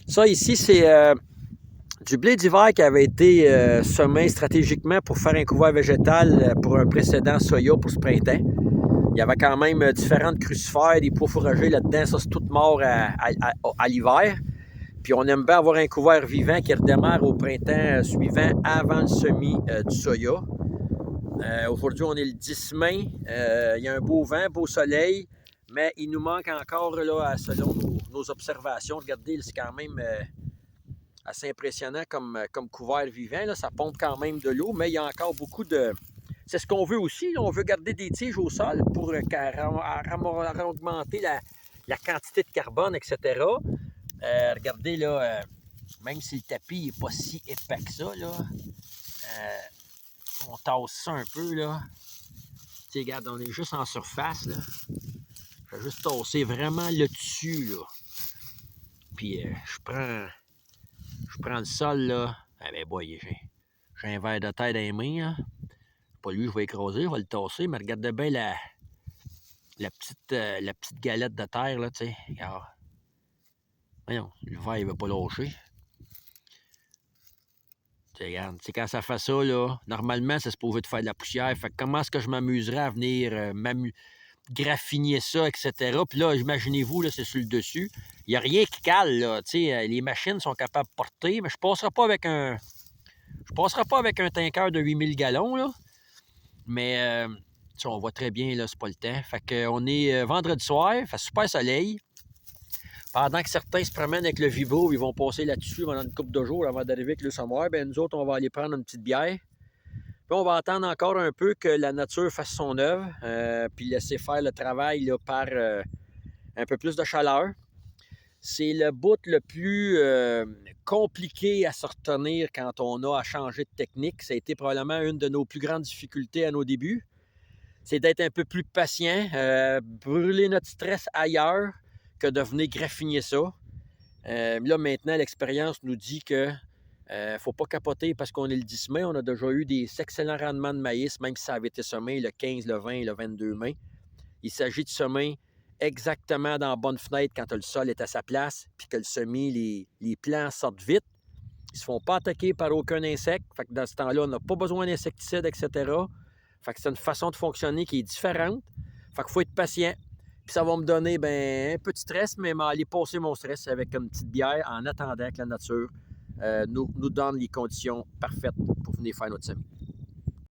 Ça ici, c'est du blé d'hiver qui avait été semé stratégiquement pour faire un couvert végétal pour un précédent soya pour ce printemps. Il y avait quand même différentes crucifères, des pois fourragers là-dedans. Ça, c'est tout mort à l'hiver. Puis on aime bien avoir un couvert vivant qui redémarre au printemps suivant avant le semis du soya. Aujourd'hui, on est le 10 mai. Il y a un beau vent, beau soleil, mais il nous manque encore, là, selon nos observations. Regardez, c'est quand même assez impressionnant comme couvert vivant. Là. Ça pompe quand même de l'eau, mais il y a encore beaucoup de... C'est ce qu'on veut aussi. Là. On veut garder des tiges au sol pour augmenter la quantité de carbone, etc. Regardez, là, même si le tapis n'est pas si épais que ça, là, on tasse ça un peu, là. Tu sais, regarde, on est juste en surface, là. Je vais juste tasser vraiment le dessus, là. Puis je prends le sol, là. Ah ben, boy, j'ai un verre de terre dans les mains, là. Pas lui, je vais écraser, je vais le tasser, mais regardez bien la petite galette de terre, là, tu sais. Regarde. Voyons, le verre, il va pas lâcher. Regarde, quand ça fait ça, là, normalement, c'est supposé de faire de la poussière. Fait que comment est-ce que je m'amuserais à venir graffiner ça, etc. Puis là, imaginez-vous, là, c'est sur le dessus. Il n'y a rien qui cale, là. Les machines sont capables de porter, mais je ne passerai pas avec un tanker de 8000 gallons, là. Mais on voit très bien, là, c'est pas le temps. Fait qu'on est vendredi soir, il fait super soleil. Pendant que certains se promènent avec le vibro, ils vont passer là-dessus pendant une couple de jours avant d'arriver avec le sommoir. Ben nous autres, on va aller prendre une petite bière. Puis on va attendre encore un peu que la nature fasse son œuvre, puis laisser faire le travail là, par un peu plus de chaleur. C'est le bout le plus compliqué à se retenir quand on a à changer de technique. Ça a été probablement une de nos plus grandes difficultés à nos débuts. C'est d'être un peu plus patient, brûler notre stress ailleurs que de venir graffiner ça. Là, maintenant, l'expérience nous dit que ne faut pas capoter parce qu'on est le 10 mai. On a déjà eu des excellents rendements de maïs, même si ça avait été semé le 15, le 20 et le 22 mai. Il s'agit de semer exactement dans la bonne fenêtre quand le sol est à sa place, puis que le semis, les plants sortent vite. Ils ne se font pas attaquer par aucun insecte. Fait que dans ce temps-là, on n'a pas besoin d'insecticides, etc. Fait que c'est une façon de fonctionner qui est différente. Fait qu'il faut être patient. Puis ça va me donner un peu de stress, mais aller passer mon stress avec une petite bière en attendant que la nature nous donne les conditions parfaites pour venir faire notre semis.